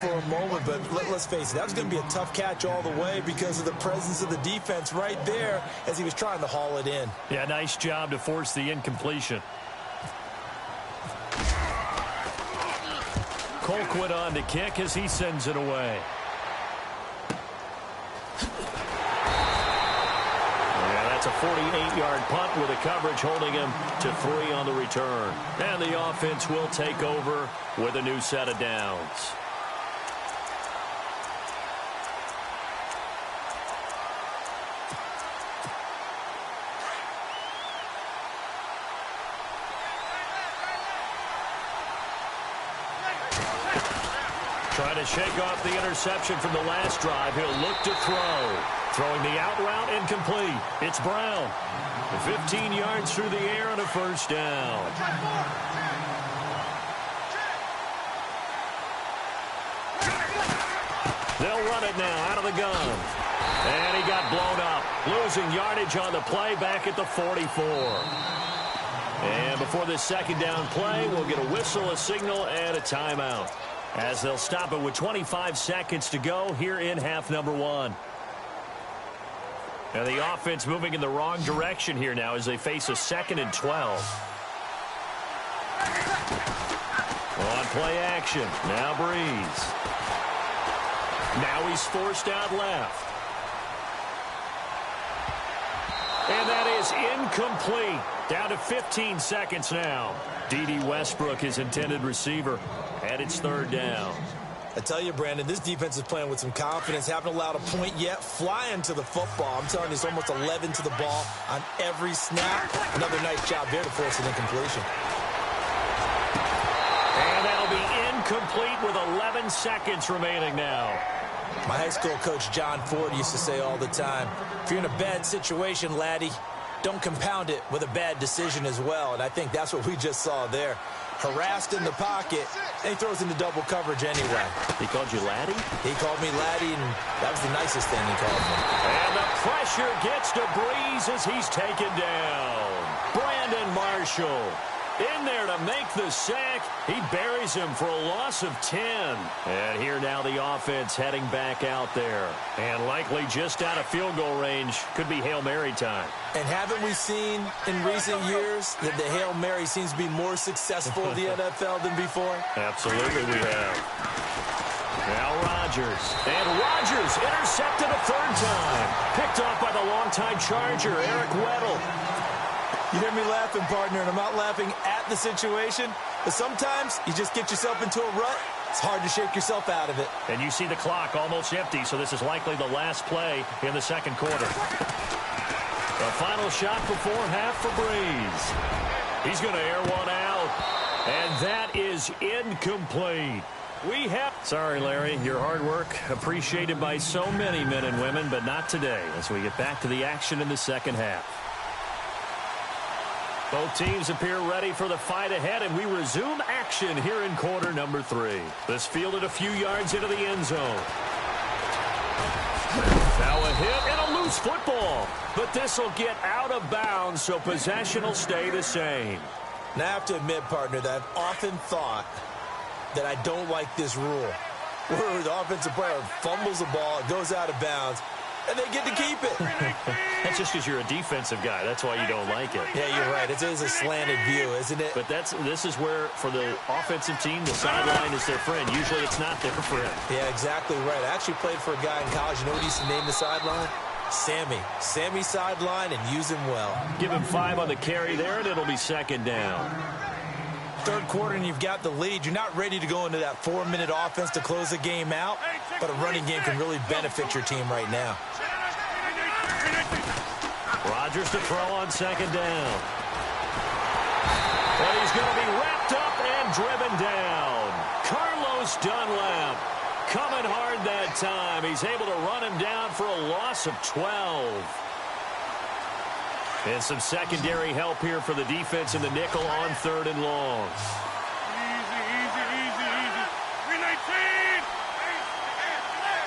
for a moment, but let's face it, that was going to be a tough catch all the way because of the presence of the defense right there as he was trying to haul it in. Yeah, nice job to force the incompletion. Colquitt on to kick as he sends it away. Yeah, that's a 48-yard punt with a coverage holding him to 3 on the return. And the offense will take over with a new set of downs. Trying to shake off the interception from the last drive. He'll look to throw. Throwing the out route incomplete. It's Brown. 15 yards through the air on a first down. They'll run it now out of the gun. And he got blown up. Losing yardage on the play back at the 44. And before this second down play, we'll get a whistle, a signal, and a timeout, as they'll stop it with 25 seconds to go here in half number 1. And the offense moving in the wrong direction here now as they face a 2nd and 12. On play action. Now Breeze. Now he's forced out left. And that is incomplete. Down to 15 seconds now. D.D. Westbrook, his intended receiver. And it's 3rd down. I tell you, Brandon, this defense is playing with some confidence. Haven't allowed a point yet. Flying to the football. I'm telling you, it's almost 11 to the ball on every snap. Another nice job there to force an incompletion. And that'll be incomplete with 11 seconds remaining now. My high school coach, John Ford, used to say all the time, if you're in a bad situation, laddie, don't compound it with a bad decision as well. And I think that's what we just saw there. Harassed in the pocket, and he throws into double coverage anyway. He called you laddie? He called me laddie, and that was the nicest thing he called me. And the pressure gets to Breeze as he's taken down. Brandon Marshall in there to make the sack. He buries him for a loss of 10. And here now the offense heading back out there. And likely just out of field goal range. Could be Hail Mary time. And haven't we seen in recent years that the Hail Mary seems to be more successful in the NFL than before? Absolutely we have. Now Rodgers. And Rodgers intercepted a 3rd time. Picked off by the longtime Charger, Eric Weddle. You hear me laughing, partner, and I'm not laughing at the situation, but sometimes you just get yourself into a rut. It's hard to shake yourself out of it. And you see the clock almost empty, so this is likely the last play in the 2nd quarter. The final shot before half for Breeze. He's going to air one out, and that is incomplete. We have... Sorry, Larry, your hard work appreciated by so many men and women, but not today as we get back to the action in the second half. Both teams appear ready for the fight ahead, and we resume action here in quarter number 3. This fielded a few yards into the end zone. Now a hit and a loose football. But this will get out of bounds, so possession will stay the same. Now I have to admit, partner, that I've often thought that I don't like this rule, where the offensive player fumbles the ball, it goes out of bounds, and they get to keep it. That's just because you're a defensive guy. That's why you don't like it. Yeah, you're right. It is a slanted view, isn't it? But this is where, for the offensive team, the sideline is their friend. Usually it's not their friend. Yeah, exactly right. I actually played for a guy in college. You know what he used to name the sideline? Sammy. Sammy sideline, and use him well. Give him 5 on the carry there, and it'll be 2nd down. 3rd quarter, and you've got the lead. You're not ready to go into that 4-minute offense to close the game out, but a running game can really benefit your team right now. Rodgers to throw on 2nd down. And he's going to be wrapped up and driven down. Carlos Dunlap coming hard that time. He's able to run him down for a loss of 12. And some secondary help here for the defense in the nickel on 3rd and long. Easy, easy, easy, easy. 319.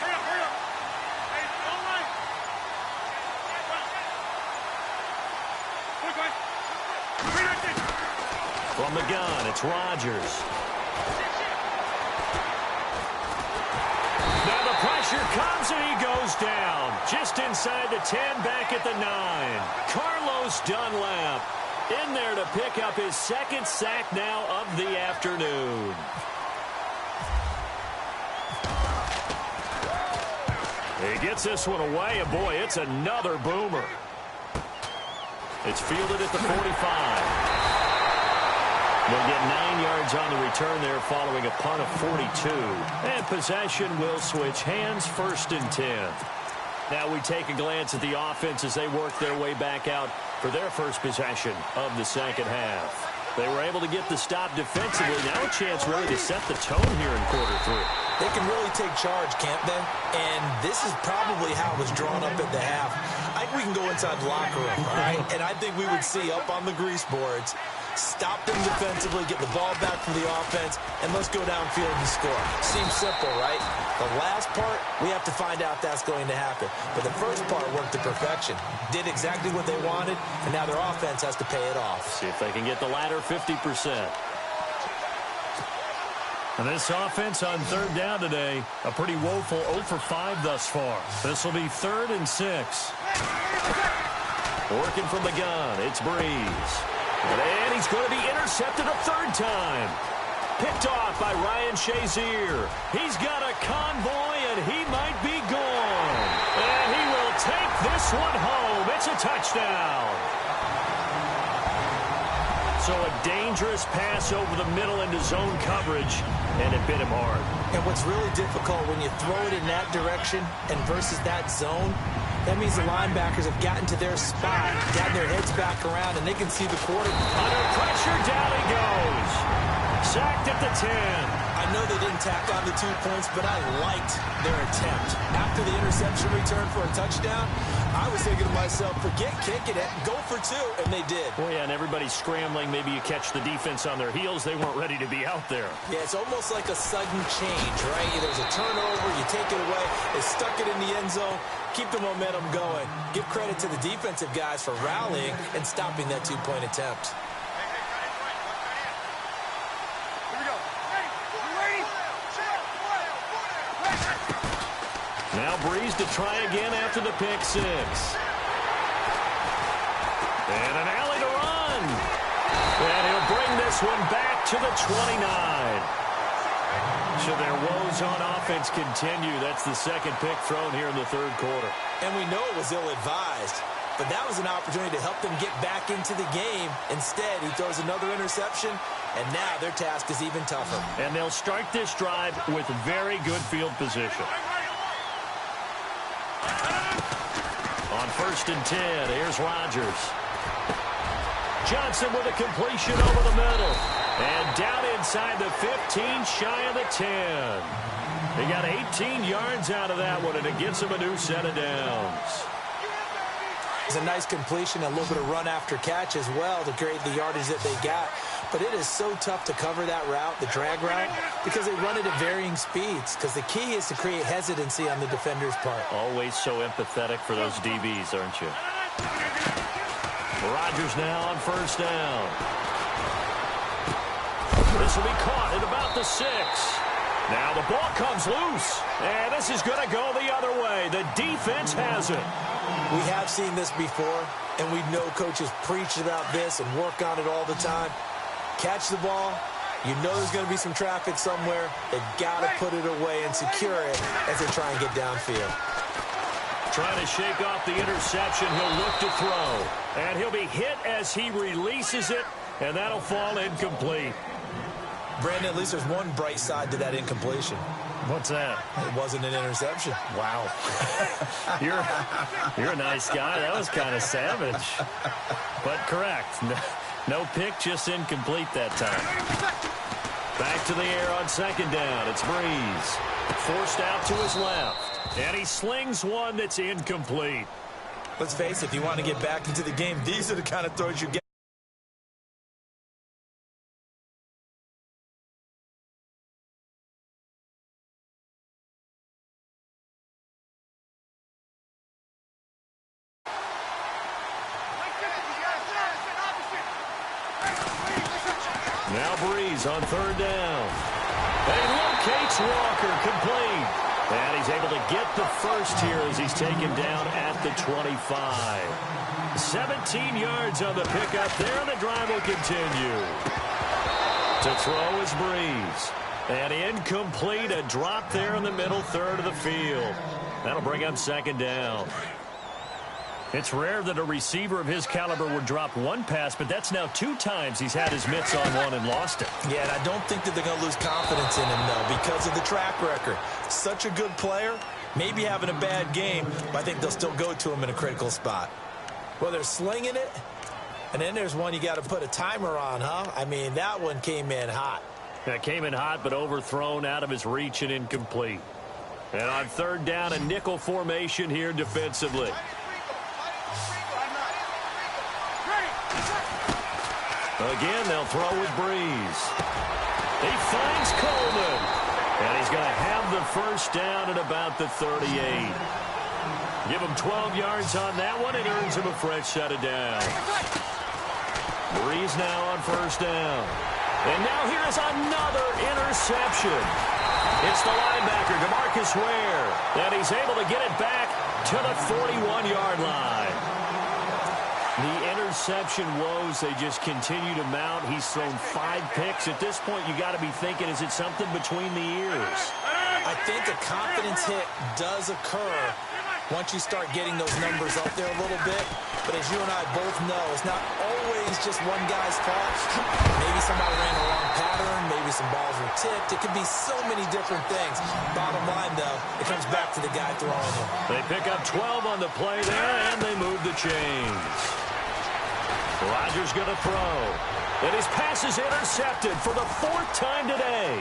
Hurry up, hurry up. Hey, all right. From the gun, it's Rodgers. Pressure comes, and he goes down. Just inside the 10, back at the 9. Carlos Dunlap in there to pick up his second sack now of the afternoon. He gets this one away, and boy, it's another boomer. It's fielded at the 45. They'll get 9 yards on the return there following a punt of 42. And possession will switch hands, 1st and 10. Now we take a glance at the offense as they work their way back out for their first possession of the second half. They were able to get the stop defensively. Now a chance really to set the tone here in quarter 3. They can really take charge, can't they? And this is probably how it was drawn up at the half. I think we can go inside the locker room, all right? And I think we would see up on the grease boards, stop them defensively, get the ball back from the offense, and let's go downfield and score. Seems simple, right? The last part, we have to find out that's going to happen. But the first part worked to perfection. Did exactly what they wanted, and now their offense has to pay it off. See if they can get the latter 50%. And this offense on 3rd down today, a pretty woeful 0 for 5 thus far. This will be 3rd and 6. Working from the gun, it's Breeze. And he's going to be intercepted a 3rd time. Picked off by Ryan Shazier. He's got a convoy, and he might be gone. And he will take this one home. It's a touchdown. So a dangerous pass over the middle into zone coverage, and it bit him hard. And what's really difficult when you throw it in that direction and versus that zone, that means the linebackers have gotten to their spot, gotten their heads back around, and they can see the quarterback. Under pressure, down he goes. Sacked at the 10. I know they didn't tack on the 2 points, but I liked their attempt. After the interception return for a touchdown, I was thinking to myself, forget kicking it, go for 2, and they did. Well, yeah, and everybody's scrambling. Maybe you catch the defense on their heels. They weren't ready to be out there. Yeah, it's almost like a sudden change, right? There's a turnover, you take it away, they stuck it in the end zone, keep the momentum going. Give credit to the defensive guys for rallying and stopping that 2-point attempt. Now Breeze to try again after the pick 6. And an alley to run. And he'll bring this one back to the 29. Should their woes on offense continue, that's the second pick thrown here in the 3rd quarter. And we know it was ill-advised, but that was an opportunity to help them get back into the game. Instead, he throws another interception, and now their task is even tougher. And they'll start this drive with very good field position. On 1st and 10, here's Rodgers. Johnson with a completion over the middle. And down inside the 15, shy of the 10. They got 18 yards out of that one, and it gets them a new set of downs. It's a nice completion, a little bit of run after catch as well to create the yardage that they got. But it is so tough to cover that route, the drag route, because they run it at varying speeds. Because the key is to create hesitancy on the defender's part. Always so empathetic for those DBs, aren't you? Rodgers now on 1st down. This will be caught at about the 6. Now the ball comes loose. And this is going to go the other way. The defense has it. We have seen this before, and we know coaches preach about this and work on it all the time. Catch the ball. You know there's going to be some traffic somewhere. They've got to put it away and secure it as they try and get downfield. Trying to shake off the interception. He'll look to throw. And he'll be hit as he releases it, and that'll fall incomplete. Brandon, at least there's one bright side to that incompletion. What's that? It wasn't an interception. Wow. You're a nice guy. That was kind of savage. But correct. No pick, just incomplete that time. Back to the air on 2nd down. It's Breeze. Forced out to his left. And he slings one that's incomplete. Let's face it, if you want to get back into the game, these are the kind of throws you get. Now Breeze on 3rd down. And he locates Walker complete. And he's able to get the first here as he's taken down at the 25. 17 yards on the pickup there, and the drive will continue. To throw is Breeze. And incomplete, a drop there in the middle third of the field. That'll bring up second down. It's rare that a receiver of his caliber would drop one pass, but that's now 2 times he's had his mitts on one and lost it. Yeah, and I don't think that they're going to lose confidence in him, though, because of the track record. Such a good player, maybe having a bad game, but I think they'll still go to him in a critical spot. Well, they're slinging it, and then there's one you got to put a timer on, huh? I mean, that one came in hot. That came in hot, but overthrown out of his reach and incomplete. And on third down, a nickel formation here defensively. Again, they'll throw with Breeze. He finds Coleman. And he's going to have the first down at about the 38. Give him 12 yards on that one. It earns him a fresh set of downs. Breeze now on first down. And now here's another interception. It's the linebacker, DeMarcus Ware. And he's able to get it back to the 41-yard line. The interception woes, they just continue to mount. He's thrown 5 picks. At this point, you got to be thinking, is it something between the ears? I think a confidence hit does occur once you start getting those numbers up there a little bit. But as you and I both know, it's not always just one guy's fault. Maybe somebody ran the wrong pattern. Maybe some balls were tipped. It could be so many different things. Bottom line, though, it comes back to the guy throwing them. They pick up 12 on the play there, and they move the chains. Rodgers going to throw. And his pass is intercepted for the 4th time today.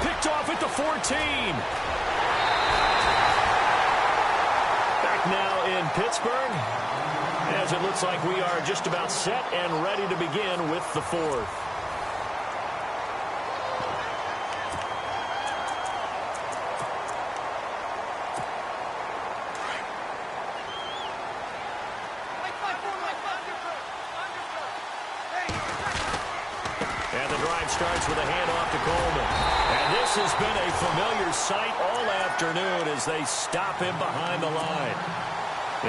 Picked off at the 14. Back now in Pittsburgh, as it looks like we are just about set and ready to begin with the 4th. Starts with a handoff to Coleman. And this has been a familiar sight all afternoon as they stop him behind the line.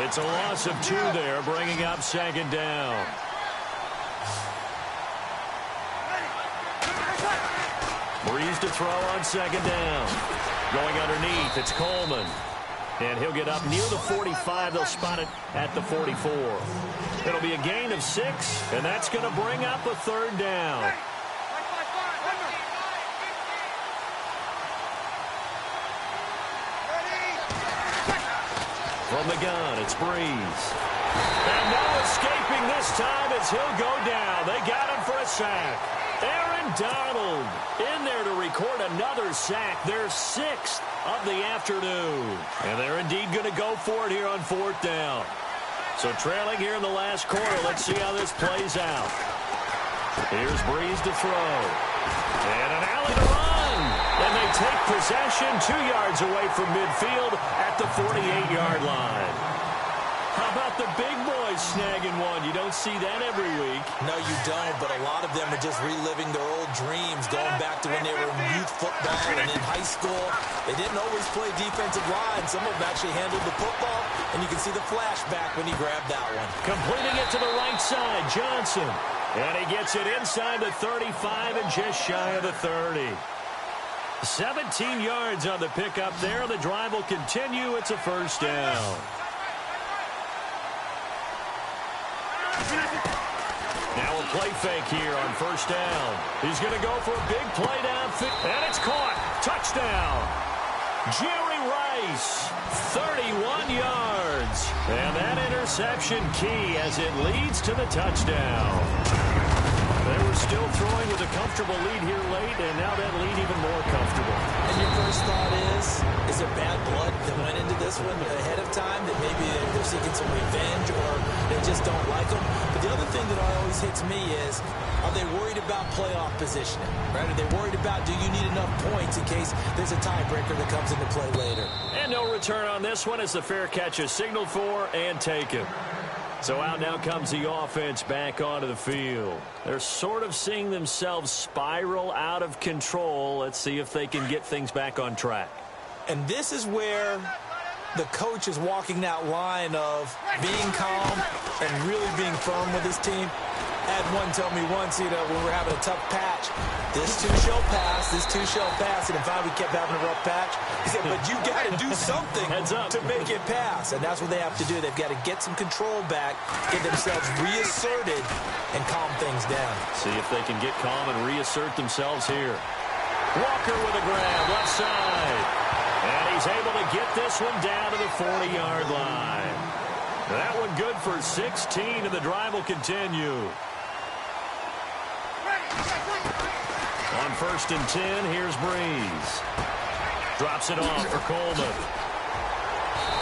It's a loss of 2 there, bringing up second down. Breeze to throw on second down. Going underneath, it's Coleman. And he'll get up near the 45. They'll spot it at the 44. It'll be a gain of 6, and that's going to bring up a third down. From the gun, it's Breeze. And no escaping this time as he'll go down. They got him for a sack. Aaron Donald in there to record another sack. Their 6th of the afternoon. And they're indeed going to go for it here on 4th down. So trailing here in the last quarter. Let's see how this plays out. Here's Breeze to throw. And an alley to run. And they take possession 2 yards away from midfield at the 48-yard line. How about the big boys snagging one? You don't see that every week. No, you don't, but a lot of them are just reliving their old dreams, going back to when they were in youth football and in high school. They didn't always play defensive line. Some of them actually handled the football, and you can see the flashback when he grabbed that one. Completing it to the right side, Johnson. And he gets it inside the 35 and just shy of the 30. 17 yards on the pickup there. The drive will continue. It's a first down. Now a play fake here on first down. He's going to go for a big play downfield. And it's caught. Touchdown. Jerry Rice, 31 yards. And that interception key as it leads to the touchdown. They were still throwing with a comfortable lead here late, and now that lead even more comfortable. And your first thought is there bad blood that went into this one ahead of time, that maybe they're seeking some revenge or they just don't like them? But the other thing that always hits me is, are they worried about playoff positioning? Right? Are they worried about, do you need enough points in case there's a tiebreaker that comes into play later? And no return on this one as the fair catch is signaled for and taken. So out now comes the offense back onto the field. They're sort of seeing themselves spiral out of control. Let's see if they can get things back on track. And this is where the coach is walking that line of being calm and really being firm with his team. I had one tell me once, when we're having a tough patch, this too shall pass, this too shall pass, and if we kept having a rough patch, he said, but you got to do something to make it pass, and that's what they have to do. They've got to get some control back, get themselves reasserted, and calm things down. See if they can get calm and reassert themselves here. Walker with a grab, left side, and he's able to get this one down to the 40-yard line. That one good for 16, and the drive will continue. On 1st and 10, here's Breeze. Drops it off for Coleman.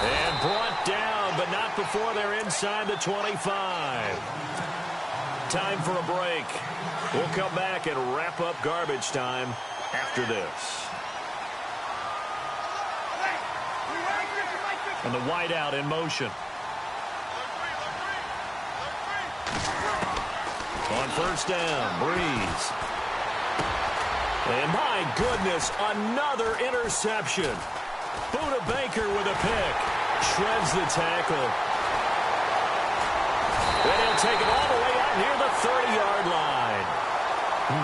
And brought down, but not before they're inside the 25. Time for a break. We'll come back and wrap up garbage time after this. And the wideout in motion. On 1st down, Breeze. And my goodness, another interception. Buda Baker with a pick. Shreds the tackle. And he'll take it all the way out near the 30-yard line.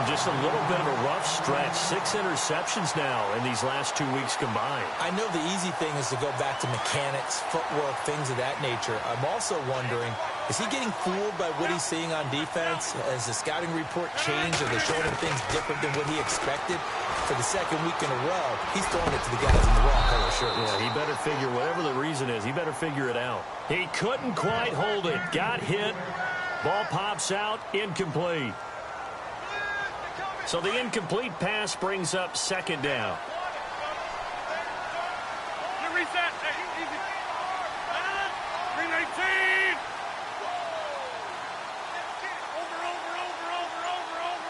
Just a little bit of a rough stretch. 6 interceptions now in these last 2 weeks combined. I know the easy thing is to go back to mechanics, footwork, things of that nature. I'm also wondering, is he getting fooled by what he's seeing on defense? Has the scouting report changed? Are they showing him things different than what he expected? For the second week in a row, he's throwing it to the guys in the wrong color shirts. Yeah, he better figure, whatever the reason is, he better figure it out. He couldn't quite hold it. Got hit. Ball pops out. Incomplete. So the incomplete pass brings up 2nd down. You reset. Hey, easy. 319.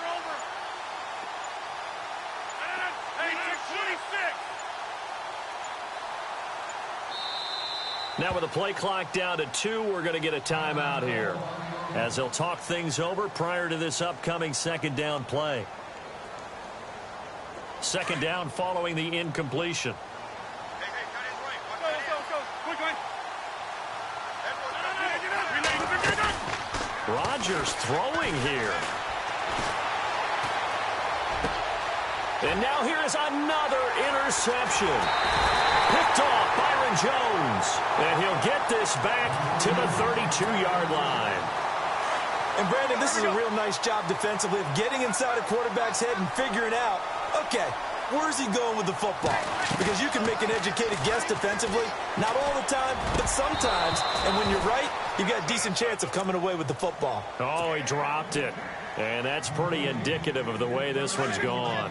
Over. Hey, 26. Now with the play clock down to 2, we're going to get a timeout here, as they'll talk things over prior to this upcoming 2nd down play. 2nd down following the incompletion. Hey, cut his way. Let's go. Quick. Rodgers throwing here. And now here is another interception. Picked off Byron Jones. And he'll get this back to the 32-yard line. And, Brandon, this is a real nice job defensively of getting inside a quarterback's head and figuring out, okay, where's he going with the football? Because you can make an educated guess defensively. Not all the time, but sometimes. And when you're right, you've got a decent chance of coming away with the football. Oh, he dropped it. And that's pretty indicative of the way this one's gone.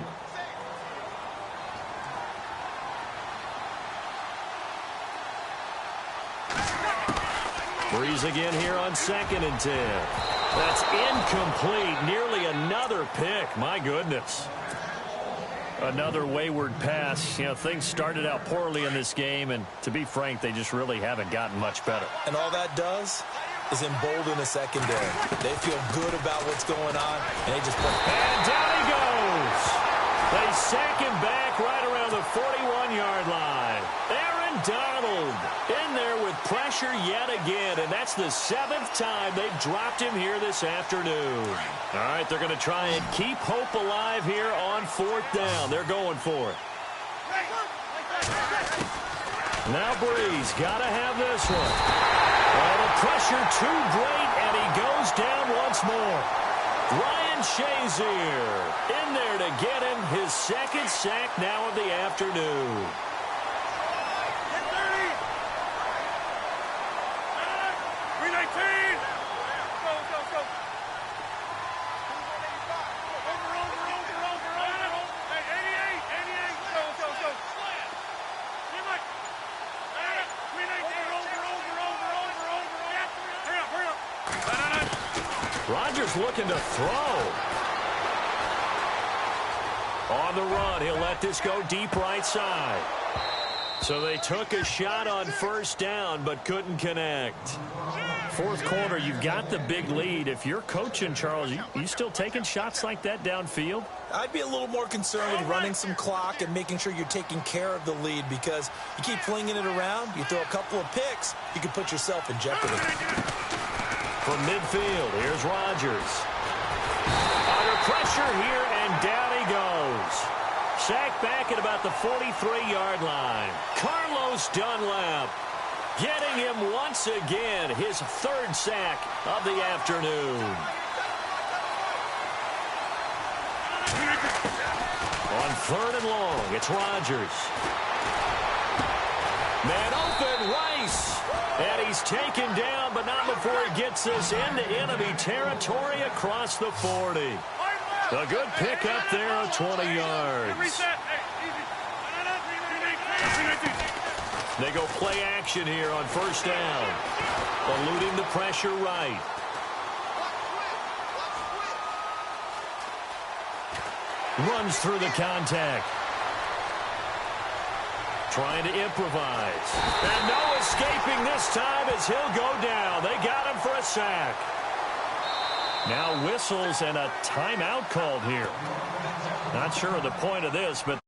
Breeze again here on 2nd and 10. That's incomplete. Nearly another pick. My goodness. Another wayward pass. Things started out poorly in this game, and to be frank, they just really haven't gotten much better. And all that does is embolden the secondary. They feel good about what's going on, and they just play. And down he goes. They sack him back right around the 41-yard line. Aaron Donald in there with pressure yet again, and that's the 7th time they've dropped him here this afternoon. All right, they're going to try and keep hope alive here on 4th down. They're going for it. Now Breeze got to have this one. Oh, the pressure too great, and he goes down once more. Ryan Shazier in there to get him his 2nd sack now of the afternoon. 319. Go. Over. Hey, 88. Go. Get Mike. 319. Over. Hurry up. Rodgers looking to throw. On the run, he'll let this go deep right side. So they took a shot on 1st down, but couldn't connect. Fourth quarter, you've got the big lead. If you're coaching, Charles, you still taking shots like that downfield? I'd be a little more concerned with running some clock and making sure you're taking care of the lead, because you keep flinging it around, you throw a couple of picks, you can put yourself in jeopardy. From midfield, here's Rodgers. Under pressure here, and down he goes. Sacked back at about the 43-yard line. Carlos Dunlap getting him once again, his third sack of the afternoon. On third and long, it's Rodgers. Man open, Rice. And he's taken down, but not before he gets us into enemy territory across the 40. A good pick up there of 20 yards. They go play action here on first down. Eluding the pressure right. Runs through the contact. Trying to improvise. And no escaping this time as he'll go down. They got him for a sack. Now whistles and a timeout called here. Not sure of the point of this, but